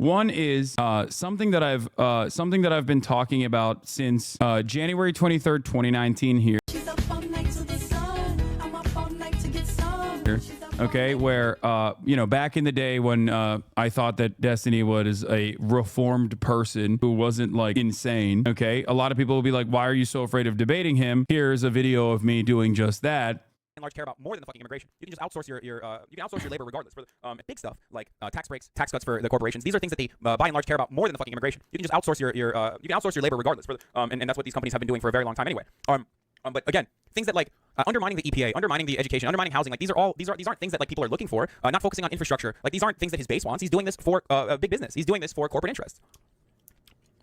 One is something that I've been talking about since January 23rd, 2019 here. Okay, where you know, back in the day when I thought that Destiny was a reformed person who wasn't like insane. Okay, a lot of people will be like, why are you so afraid of debating him? Here's a video of me doing just that. Large care about more than the fucking immigration. You can just outsource your you can outsource your labor regardless for the big stuff like tax breaks, tax cuts for the corporations. These are things that they by and large care about more than the fucking immigration. You can just outsource you can outsource your labor regardless for the and that's what these companies have been doing for a very long time anyway. But again, things that like undermining the EPA, undermining the education, undermining housing, like these aren't things that like people are looking for. Not focusing on infrastructure, like these aren't things that his base wants. He's doing this for big business. He's doing this for corporate interests.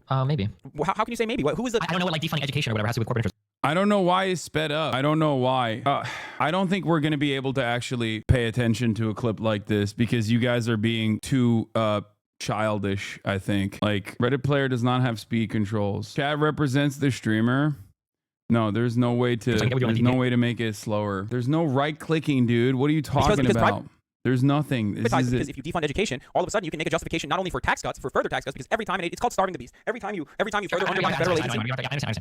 Maybe. How can you say maybe? Who is the? I don't know what like defunding education or whatever has to do with corporate interests. I don't know why it's sped up. I don't know why. I don't think we're going to be able to actually pay attention to a clip like this because you guys are being too childish, I think. Like, Reddit player does not have speed controls. Chat represents the streamer. No, there's no way to make it slower. There's no right clicking, dude. What are you talking about? There's nothing. Because if you defund education, all of a sudden you can make a justification not only for tax cuts, for further tax cuts, because every time it's called starving the beast. Every time you further undermine federal agency.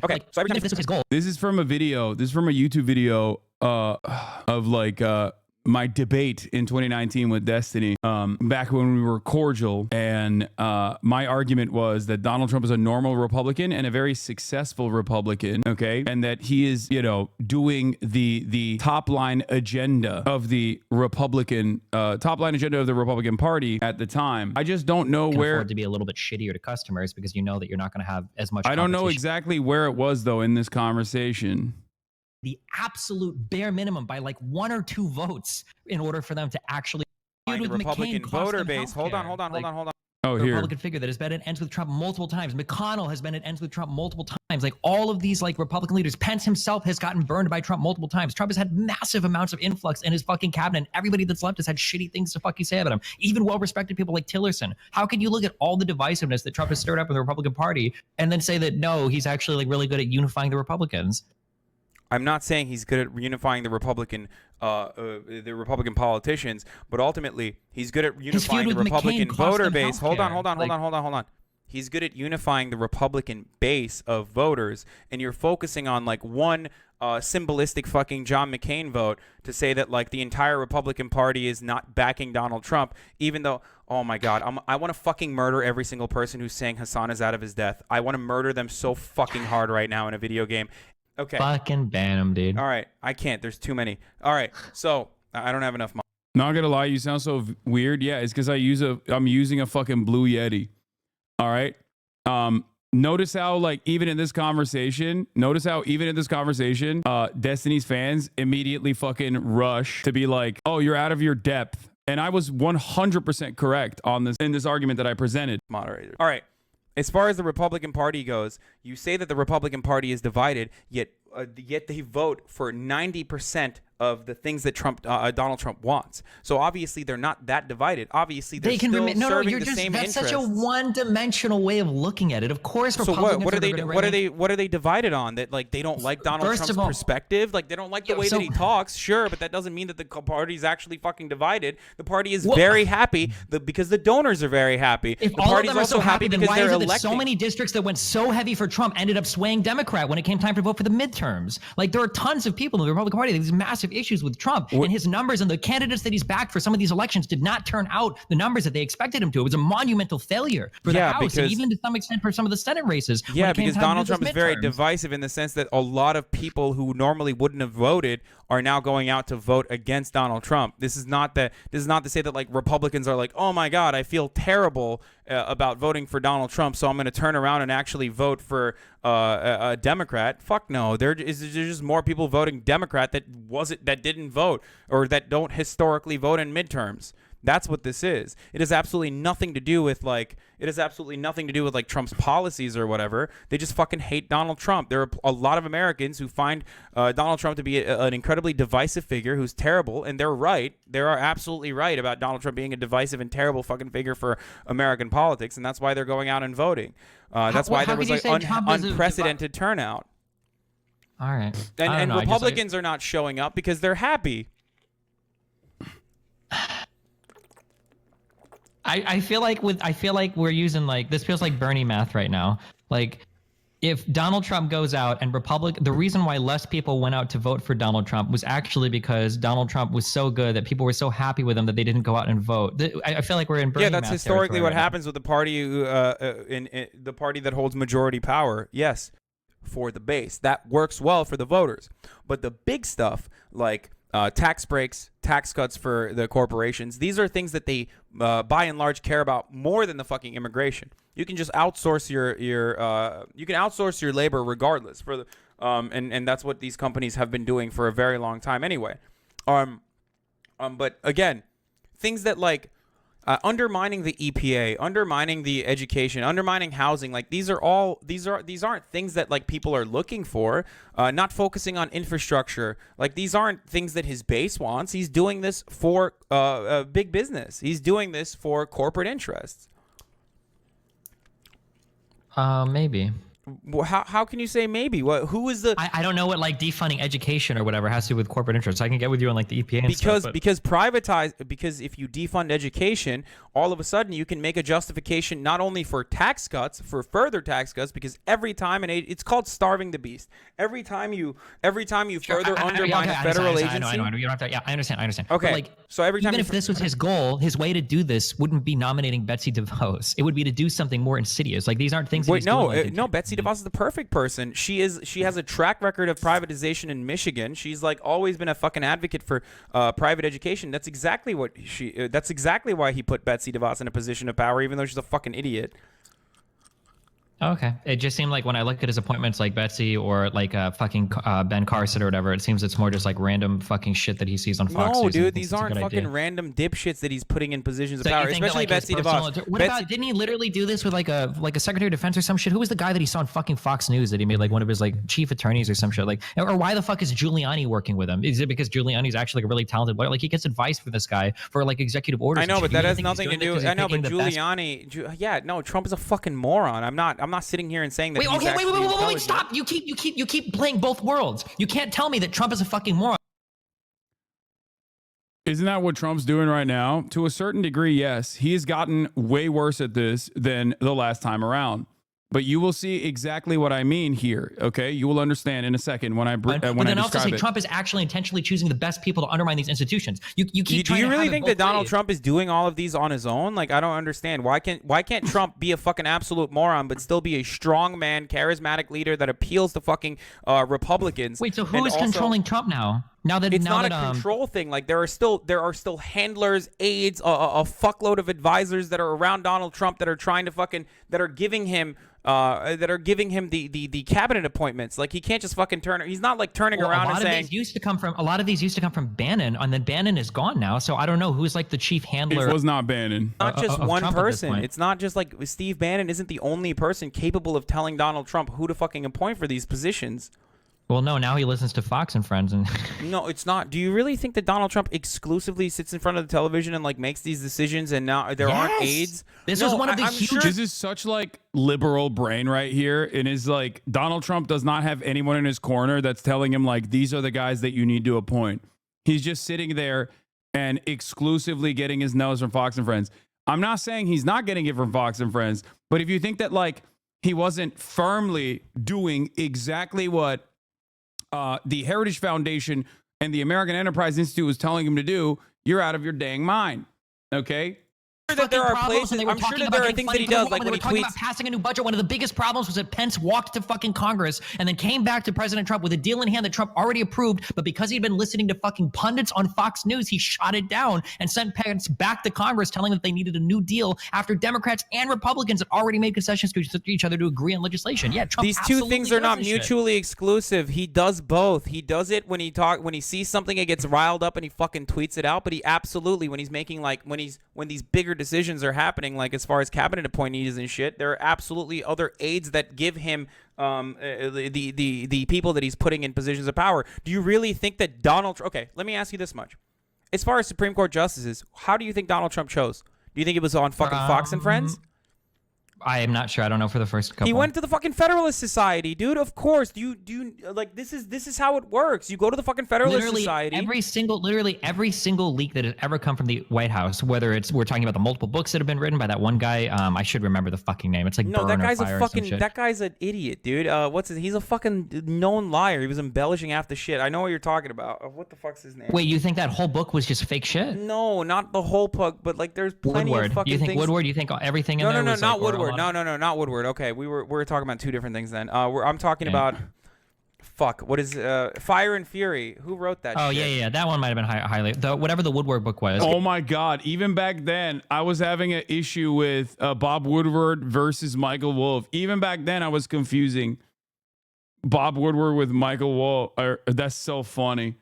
Okay, so every time this is his goal. This is from a video. This is from a YouTube video of like my debate in 2019 with Destiny, back when we were cordial, and my argument was that Donald Trump is a normal Republican and a very successful Republican, okay, and that he is, you know, doing the top line agenda of the Republican Party at the time. I just don't know where afford to be a little bit shittier to customers because you know that you're not going to have as much. I don't know exactly where it was though in this conversation. The absolute bare minimum by like 1 or 2 votes in order for them to actually the Republican voter base. Hold on. Oh, the here. Republican figure that has been at ends with Trump multiple times. McConnell has been at ends with Trump multiple times. Like all of these like Republican leaders. Pence himself has gotten burned by Trump multiple times. Trump has had massive amounts of influx in his fucking cabinet. And everybody that's left has had shitty things to fucking say about him. Even well-respected people like Tillerson. How can you look at all the divisiveness that Trump has stirred up in the Republican Party and then say that no, he's actually like really good at unifying the Republicans? I'm not saying he's good at unifying the Republican politicians, but ultimately he's good at unifying the Republican voter base. Hold on. He's good at unifying the Republican base of voters, and you're focusing on like one symbolistic fucking John McCain vote to say that like the entire Republican Party is not backing Donald Trump, even though, oh my God, I want to fucking murder every single person who's saying Hasan is out of his death. I want to murder them so fucking hard right now in a video game. Okay. Fucking ban him, dude. All right. I can't. There's too many. All right. So I don't have enough money. Not gonna lie, you sound so weird. Yeah, it's because I'm using a fucking Blue Yeti. All right. Notice how like even in this conversation, Destiny's fans immediately fucking rush to be like, oh, you're out of your depth. And I was 100% correct on this in this argument that I presented. Moderator. All right. As far as the Republican Party goes, you say that the Republican Party is divided, yet they vote for 90% of the things that Donald Trump wants. So obviously they're not that divided. Obviously they're still serving the same interests. That's such a one-dimensional way of looking at it. Of course, so what are they divided on? That like they don't like Donald Trump's perspective? Like they don't like the way that he talks? Sure, but that doesn't mean that the party's actually fucking divided. The party is very happy because the donors are very happy. If the all party's of them are also so happy, then because why is they're it that electing. so many districts that went so heavy for Trump ended up swaying Democrat when it came time to vote for the midterms? Like there are tons of people in the Republican Party that have these massive issues with Trump. And his numbers and the candidates that he's backed for some of these elections did not turn out the numbers that they expected him to. It was a monumental failure for the House and even to some extent for some of the Senate races. Yeah, because Donald Trump is very divisive in the sense that a lot of people who normally wouldn't have voted are now going out to vote against Donald Trump. This is not to say that like Republicans are like, oh my God, I feel terrible about voting for Donald Trump, so I'm going to turn around and actually vote for a Democrat. Fuck no. There's just more people voting Democrat that didn't vote or that don't historically vote in midterms. That's what this is. It has absolutely nothing to do with like Trump's policies or whatever. They just fucking hate Donald Trump. There are a lot of Americans who find Donald Trump to be an incredibly divisive figure who's terrible, and they're right. They are absolutely right about Donald Trump being a divisive and terrible fucking figure for American politics, and that's why they're going out and voting. That's why there was like unprecedented turnout. All right. And Republicans are not showing up because they're happy. I feel like we're using like this feels like Bernie math right now. Like if Donald Trump goes out and the reason why less people went out to vote for Donald Trump was actually because Donald Trump was so good that people were so happy with him that they didn't go out and vote. I feel like we're in Bernie Yeah, that's math historically what right happens with the party in the party that holds majority power. Yes, for the base. That works well for the voters. But the big stuff like tax breaks, tax cuts for the corporations, these are things that they by and large care about more than the fucking immigration. You can just outsource your labor regardless for the and that's what these companies have been doing for a very long time anyway. But again, things that like undermining the EPA, undermining the education, undermining housing, like these aren't things that like people are looking for. Not focusing on infrastructure, like these aren't things that his base wants. He's doing this for big business. He's doing this for corporate interests. Maybe. How can you say maybe? What? Who is the? I don't know what like defunding education or whatever has to do with corporate interests. I can get with you on like the EPA and stuff, but... because if you defund education, all of a sudden you can make a justification not only for tax cuts, for further tax cuts, because every time it's called starving the beast. Every time you further undermine a federal agency. I know. You don't have to. Yeah, I understand. Okay. But like, so every time even if this was his goal, his way to do this wouldn't be nominating Betsy DeVos. It would be to do something more insidious. Like these aren't things. That he's doing, no. Betsy DeVos is the perfect person. She has a track record of privatization in Michigan. She's like always been a fucking advocate for private education. That's exactly why he put Betsy DeVos in a position of power, even though she's a fucking idiot. Okay. It just seemed like when I look at his appointments, like Betsy or like fucking Ben Carson or whatever, it seems it's more just like random fucking shit that he sees on Fox. No, dude, these aren't fucking random dipshits that he's putting in positions of power, especially Betsy DeVos. What about, didn't he literally do this with like a Secretary of Defense or some shit? Who was the guy that he saw on fucking Fox News that he made like one of his like chief attorneys or some shit? Like, or why the fuck is Giuliani working with him? Is it because Giuliani's actually like a really talented lawyer? Like he gets advice from this guy for like executive orders. I know, but that has nothing to do. I know, but Giuliani, Trump is a fucking moron. I'm not sitting here and saying that. Wait, stop! You keep playing both worlds. You can't tell me that Trump is a fucking moron. Isn't that what Trump's doing right now? To a certain degree, yes. He has gotten way worse at this than the last time around. But you will see exactly what I mean here. Okay, you will understand in a second when I describe it. Trump is actually intentionally choosing the best people to undermine these institutions. You keep. Do you really think that Donald Trump is doing all of these on his own? Like, I don't understand. Why can't Trump be a fucking absolute moron but still be a strong man, charismatic leader that appeals to fucking Republicans? Wait, so who is controlling Trump now? It's not a control thing. Like there are still handlers, aides, a fuckload of advisors that are around Donald Trump that are trying to that are giving him the cabinet appointments. Like he can't just fucking turn. He's not like turning around and saying. A lot of these used to come from Bannon, and then Bannon is gone now. So I don't know who's like the chief handler. It was not Bannon. Not just one person. It's not just like Steve Bannon isn't the only person capable of telling Donald Trump who to fucking appoint for these positions. Well, no, now he listens to Fox and Friends. And no, it's not. Do you really think that Donald Trump exclusively sits in front of the television and like makes these decisions and now there aren't aides? This is one of the huge... This is such like liberal brain right here. It is like Donald Trump does not have anyone in his corner that's telling him like, these are the guys that you need to appoint. He's just sitting there and exclusively getting his nose from Fox and Friends. I'm not saying he's not getting it from Fox and Friends, but if you think that like he wasn't firmly doing exactly what the Heritage Foundation and the American Enterprise Institute was telling him to do, you're out of your dang mind. Okay? That there are places. I'm sure that there are things that he does, like when he tweets. About passing a new budget, one of the biggest problems was that Pence walked to fucking Congress and then came back to President Trump with a deal in hand that Trump already approved, but because he'd been listening to fucking pundits on Fox News, he shot it down and sent Pence back to Congress telling them that they needed a new deal after Democrats and Republicans had already made concessions to each other to agree on legislation. Yeah, Trump. These two things are not mutually exclusive. He does both. He does it when he sees something and gets riled up and he fucking tweets it out, but he absolutely when he's making like when these bigger decisions are happening, like as far as cabinet appointees and shit, there are absolutely other aides that give him the people that he's putting in positions of power. Do you really think that okay, let me ask you this much. As far as Supreme Court justices, how do you think Donald Trump chose? Do you think it was on fucking Fox and Friends? I am not sure. I don't know for the first couple. He went to the fucking Federalist Society, dude. Of course. Do you like this is how it works. You go to the fucking Federalist Society. Literally every single leak that has ever come from the White House, whether it's we're talking about the multiple books that have been written by that one guy. I should remember the fucking name. It's like no, Burn that guy's or Fire a fucking or some shit. that guy's an idiot, dude. He's a fucking known liar. He was embellishing half the shit. I know what you're talking about. What the fuck's his name? Wait, you think that whole book was just fake shit? No, not the whole book, but like there's plenty of fucking you think things. Woodward? You think everything in there was not like, Woodward. No, not Woodward. Okay, we were talking about two different things then. I'm talking about what is Fire and Fury? Who wrote that? Oh shit? yeah, that one might have been highly whatever the Woodward book was. Oh my God! Even back then, I was having an issue with Bob Woodward versus Michael Wolff. Even back then, I was confusing Bob Woodward with Michael Wolff. That's so funny.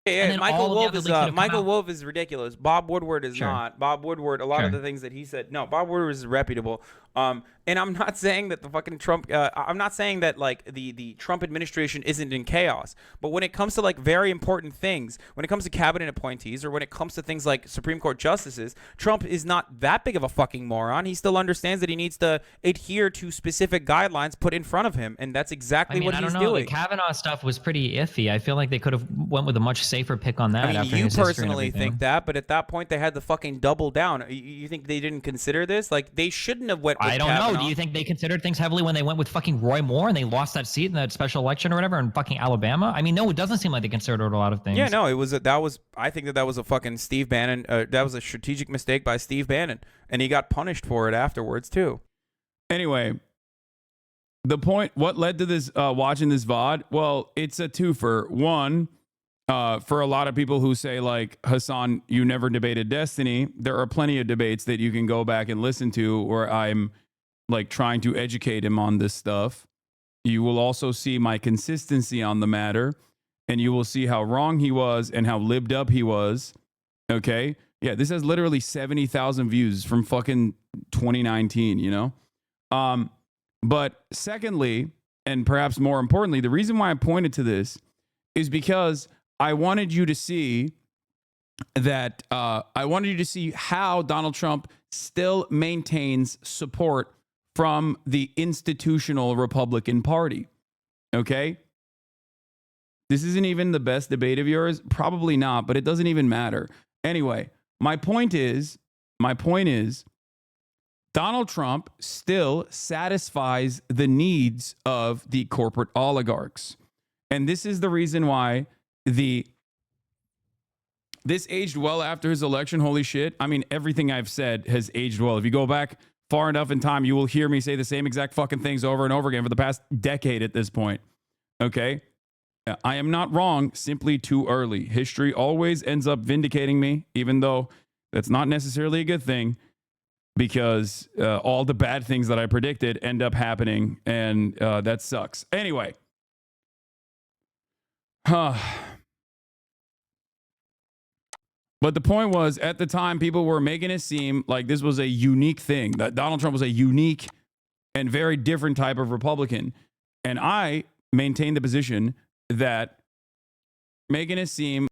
Yeah, Michael Wolff is ridiculous. Bob Woodward is not. Bob Woodward, a lot of the things that he said. No, Bob Woodward is reputable. And I'm not saying that the fucking Trump. I'm not saying that like the Trump administration isn't in chaos. But when it comes to like very important things, when it comes to cabinet appointees, or when it comes to things like Supreme Court justices, Trump is not that big of a fucking moron. He still understands that he needs to adhere to specific guidelines put in front of him, and that's exactly what he's doing. The Kavanaugh stuff was pretty iffy. I feel like they could have went with a much safer pick on that. I mean, after you his personally think that, but at that point they had to fucking double down. You think they didn't consider this? Like they shouldn't have went with I don't Kavanaugh. know. Do you think they considered things heavily when they went with fucking Roy Moore and they lost that seat in that special election or whatever in fucking Alabama? I mean, no, it doesn't seem like they considered a lot of things. Yeah, no, I think that was a fucking Steve Bannon. That was a strategic mistake by Steve Bannon, and he got punished for it afterwards too. Anyway, the point, what led to this, watching this VOD? Well, it's a twofer. One, for a lot of people who say like, Hasan, you never debated Destiny, there are plenty of debates that you can go back and listen to where I'm like trying to educate him on this stuff. You will also see my consistency on the matter, and you will see how wrong he was and how libbed up he was. Okay? Yeah, this has literally 70,000 views from fucking 2019, you know? But secondly, and perhaps more importantly, the reason why I pointed to this is because I wanted you to see that I wanted you to see how Donald Trump still maintains support from the institutional Republican Party. Okay? This isn't even the best debate of yours. Probably not, but it doesn't even matter. Anyway, my point is, Donald Trump still satisfies the needs of the corporate oligarchs. And this is the reason why this aged well after his election. Holy shit. I mean, everything I've said has aged well. If you go back far enough in time, you will hear me say the same exact fucking things over and over again for the past decade at this point. Okay? I am not wrong, simply too early. History always ends up vindicating me, even though that's not necessarily a good thing, because all the bad things that I predicted end up happening, and that sucks. Anyway. But the point was, at the time, people were making it seem like this was a unique thing, that Donald Trump was a unique and very different type of Republican. And I maintained the position that making it seem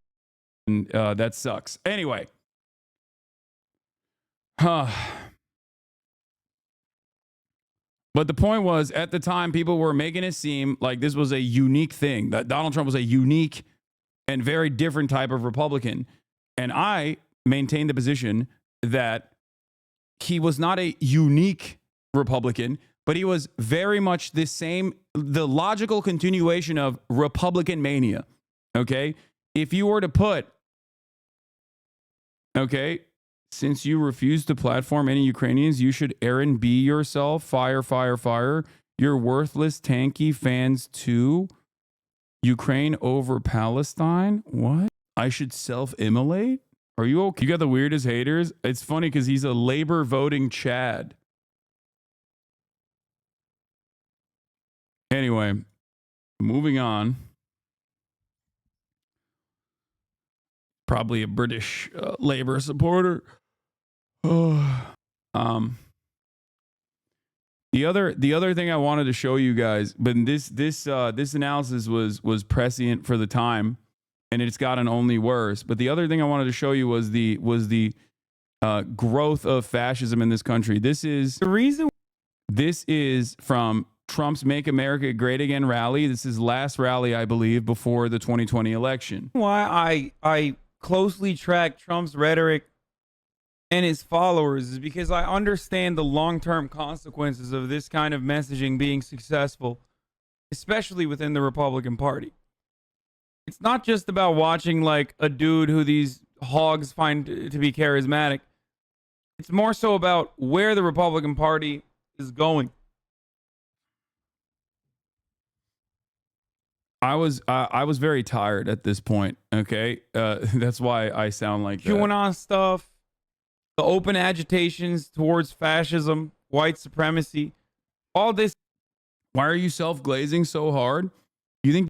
that sucks. Anyway. But the point was, at the time, people were making it seem like this was a unique thing, that Donald Trump was a unique and very different type of Republican. And I maintained the position that he was not a unique Republican, but he was very much the logical continuation of Republican mania. Okay? If you were to put, okay, since you refuse to platform any Ukrainians, you should Aaron B yourself, fire, fire, fire. You're worthless, tanky fans too. Ukraine over Palestine? What? I should self-immolate? Are you okay? You got the weirdest haters? It's funny because he's a labor voting Chad. Anyway, moving on. Probably a British labor supporter. The other thing I wanted to show you guys, but this analysis was prescient for the time, and it's gotten only worse. But the other thing I wanted to show you was the growth of fascism in this country. This is The reason from Trump's Make America Great Again rally. This is last rally, I believe, before the 2020 election. why I closely track Trump's rhetoric and his followers is because I understand the long-term consequences of this kind of messaging being successful, especially within the Republican Party. It's not just about watching like a dude who these hogs find to be charismatic. It's more so about where the Republican Party is going. I was very tired at this point. Okay, that's why I sound like that. QAnon stuff, the open agitations towards fascism, white supremacy, all this. Why are you self-glazing so hard? You think